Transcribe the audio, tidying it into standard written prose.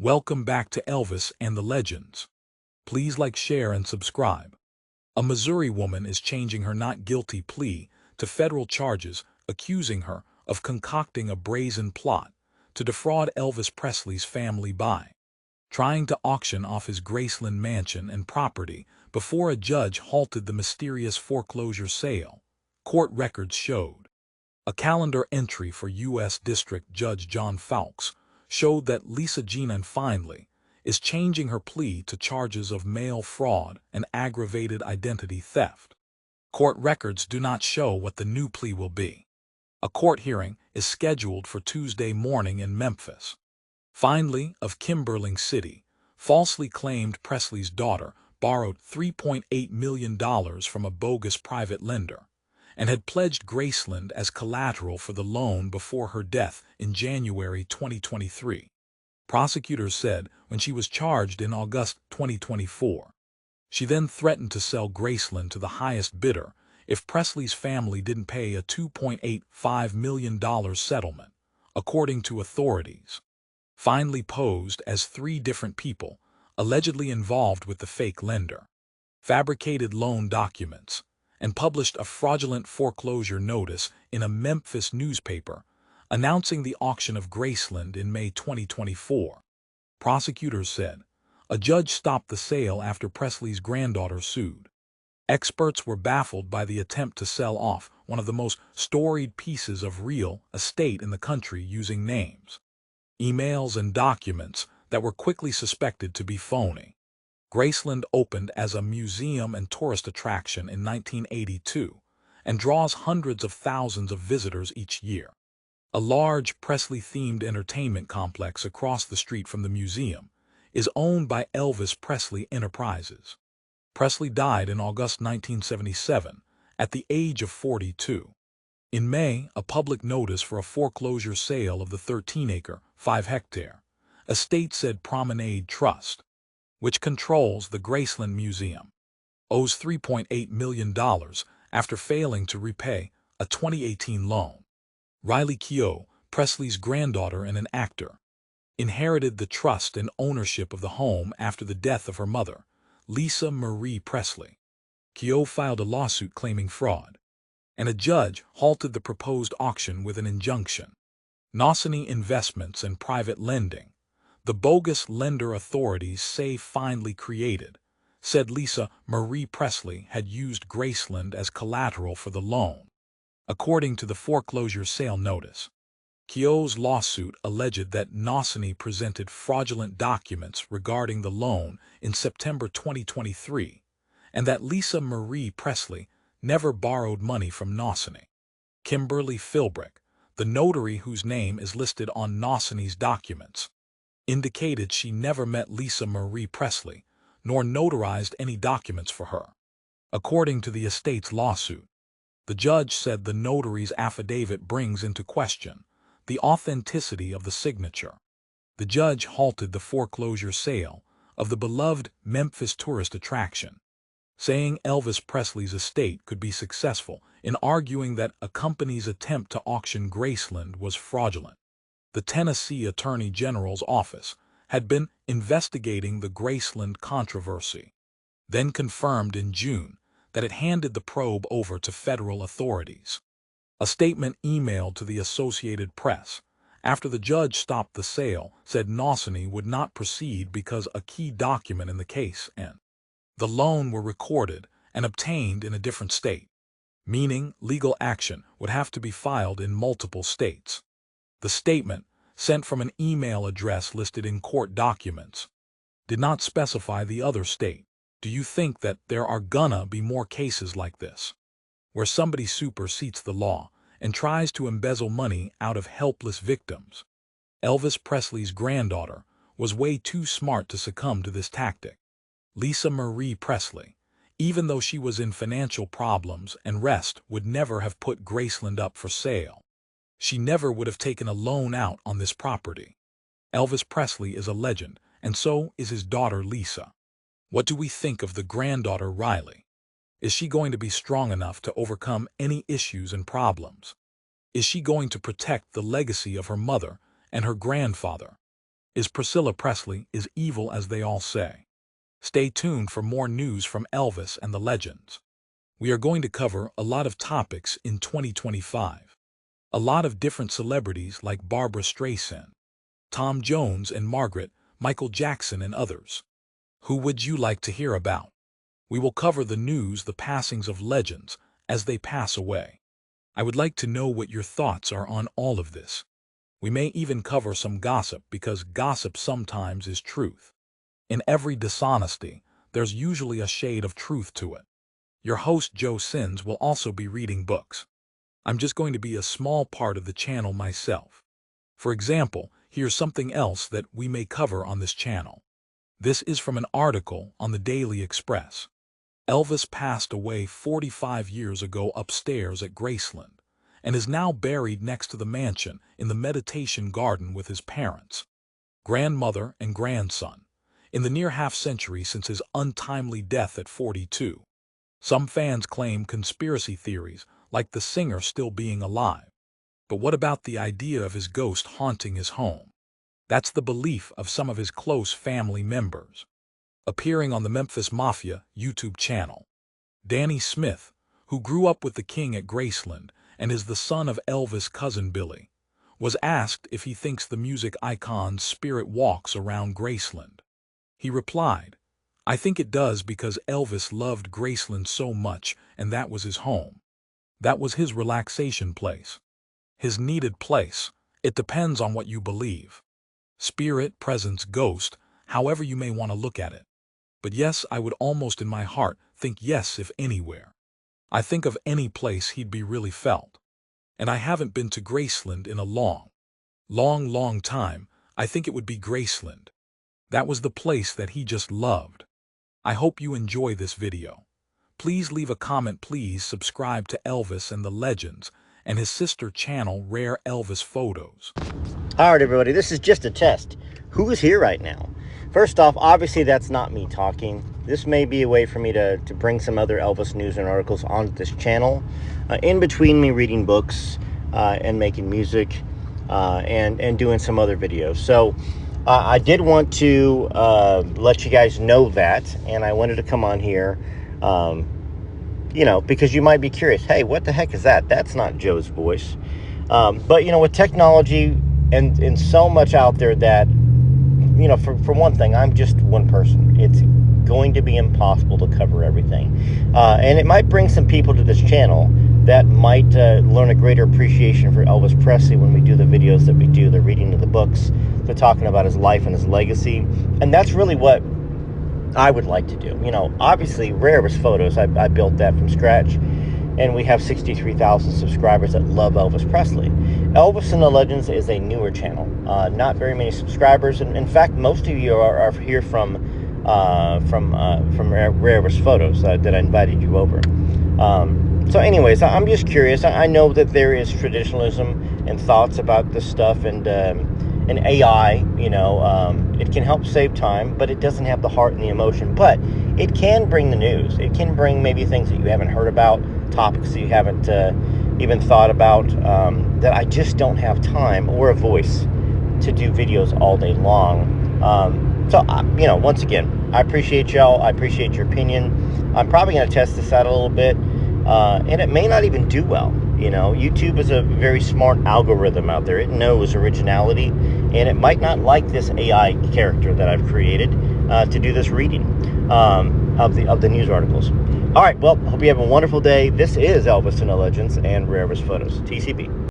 Welcome back to Elvis and the Legends. Please like, share, and subscribe. A Missouri woman is changing her not guilty plea to federal charges, accusing her of concocting a brazen plot to defraud Elvis Presley's family by trying to auction off his Graceland mansion and property before a judge halted the mysterious foreclosure sale, court records showed. A calendar entry for U.S. District Judge John Fawkes showed that Lisa Jean Findley is changing her plea to charges of mail fraud and aggravated identity theft. Court records do not show what the new plea will be. A court hearing is scheduled for Tuesday morning in Memphis. Findley, of Kimberling City, falsely claimed Presley's daughter borrowed $3.8 million from a bogus private lender and had pledged Graceland as collateral for the loan before her death in January 2023. Prosecutors said when she was charged in August 2024. She then threatened to sell Graceland to the highest bidder if Presley's family didn't pay a $2.85 million settlement, according to authorities. Findley posed as three different people, allegedly involved with the fake lender, fabricated loan documents, and published a fraudulent foreclosure notice in a Memphis newspaper, announcing the auction of Graceland in May 2024. Prosecutors said a judge stopped the sale after Presley's granddaughter sued. Experts were baffled by the attempt to sell off one of the most storied pieces of real estate in the country using names, emails, and documents that were quickly suspected to be phony. Graceland opened as a museum and tourist attraction in 1982 and draws hundreds of thousands of visitors each year. A large Presley-themed entertainment complex across the street from the museum is owned by Elvis Presley Enterprises. Presley died in August 1977 at the age of 42. In May, a public notice for a foreclosure sale of the 13-acre, 5-hectare estate said Promenade Trust, which controls the Graceland Museum, owes $3.8 million after failing to repay a 2018 loan. Riley Keough, Presley's granddaughter and an actor, inherited the trust and ownership of the home after the death of her mother, Lisa Marie Presley. Keough filed a lawsuit claiming fraud, and a judge halted the proposed auction with an injunction. Nosany Investments and Private Lending, the bogus lender authorities say Findley created, said Lisa Marie Presley had used Graceland as collateral for the loan, according to the foreclosure sale notice. Keough's lawsuit alleged that Nosany presented fraudulent documents regarding the loan in September 2023, and that Lisa Marie Presley never borrowed money from Nosany. Kimberly Philbrick, the notary whose name is listed on Nosany's documents, indicated she never met Lisa Marie Presley, nor notarized any documents for her. According to the estate's lawsuit, the judge said the notary's affidavit brings into question the authenticity of the signature. The judge halted the foreclosure sale of the beloved Memphis tourist attraction, saying Elvis Presley's estate could be successful in arguing that a company's attempt to auction Graceland was fraudulent. The Tennessee Attorney General's office had been investigating the Graceland controversy, then confirmed in June that it handed the probe over to federal authorities. A statement emailed to the Associated Press after the judge stopped the sale said Nosany would not proceed because a key document in the case and the loan were recorded and obtained in a different state, meaning legal action would have to be filed in multiple states. The statement, sent from an email address listed in court documents, did not specify the other state. Do you think that there are gonna be more cases like this, where somebody supersedes the law and tries to embezzle money out of helpless victims? Elvis Presley's granddaughter was way too smart to succumb to this tactic. Lisa Marie Presley, even though she was in financial problems and rest, would never have put Graceland up for sale. She never would have taken a loan out on this property. Elvis Presley is a legend, and so is his daughter Lisa. What do we think of the granddaughter Riley? Is she going to be strong enough to overcome any issues and problems? Is she going to protect the legacy of her mother and her grandfather? Is Priscilla Presley as evil as they all say? Stay tuned for more news from Elvis and the Legends. We are going to cover a lot of topics in 2025. A lot of different celebrities like Barbara Streisand, Tom Jones and Margaret, Michael Jackson and others. Who would you like to hear about? We will cover the news, the passings of legends as they pass away. I would like to know what your thoughts are on all of this. We may even cover some gossip because gossip sometimes is truth. In every dishonesty, there's usually a shade of truth to it. Your host Joe Sins will also be reading books. I'm just going to be a small part of the channel myself. For example, here's something else that we may cover on this channel. This is from an article on the Daily Express. Elvis passed away 45 years ago upstairs at Graceland and is now buried next to the mansion in the meditation garden with his parents, grandmother and grandson, in the near half-century since his untimely death at 42. Some fans claim conspiracy theories, like the singer still being alive. But what about the idea of his ghost haunting his home? That's the belief of some of his close family members. Appearing on the Memphis Mafia YouTube channel, Danny Smith, who grew up with the king at Graceland and is the son of Elvis' cousin Billy, was asked if he thinks the music icon's spirit walks around Graceland. He replied, "I think it does because Elvis loved Graceland so much and that was his home. That was his relaxation place. His needed place. It depends on what you believe. Spirit, presence, ghost, however you may want to look at it. But yes, I would almost in my heart think yes if anywhere. I think of any place he'd be really felt. And I haven't been to Graceland in a long time. I think it would be Graceland. That was the place that he just loved." I hope you enjoy this video. Please leave a comment. Please subscribe to Elvis and the Legends and his sister channel Rare Elvis Photos. All right, everybody, this is just a test. Who is here right now? First off, obviously that's not me talking. This may be a way for me to bring some other Elvis news and articles onto this channel, in between me reading books and making music and doing some other videos. So I did want to let you guys know that, and I wanted to come on here, you know, because you might be curious, hey, what the heck is that? That's not Joe's voice. But, you know, with technology and so much out there that, you know, for one thing, I'm just one person. It's going to be impossible to cover everything. And it might bring some people to this channel that might learn a greater appreciation for Elvis Presley when we do the videos that we do, the reading of the books, the talking about his life and his legacy. And that's really what I would like to do. You know, obviously, Rare Elvis Photos, I built that from scratch. And we have 63,000 subscribers that love Elvis Presley. Elvis and the Legends is a newer channel. Not very many subscribers. And in fact, most of you are here from Rare Elvis Photos that I invited you over. So anyways, I'm just curious. I know that there is traditionalism and thoughts about this stuff and AI, you know, it can help save time, but it doesn't have the heart and the emotion. But it can bring the news. It can bring maybe things that you haven't heard about, topics that you haven't even thought about, that I just don't have time or a voice to do videos all day long. You know, once again, I appreciate y'all. I appreciate your opinion. I'm probably going to test this out a little bit, and it may not even do well. You know, YouTube is a very smart algorithm out there. It knows originality, and it might not like this AI character that I've created to do this reading of the news articles. All right, well, hope you have a wonderful day. This is Elvis and the Legends and Rare Elvis Photos. TCB.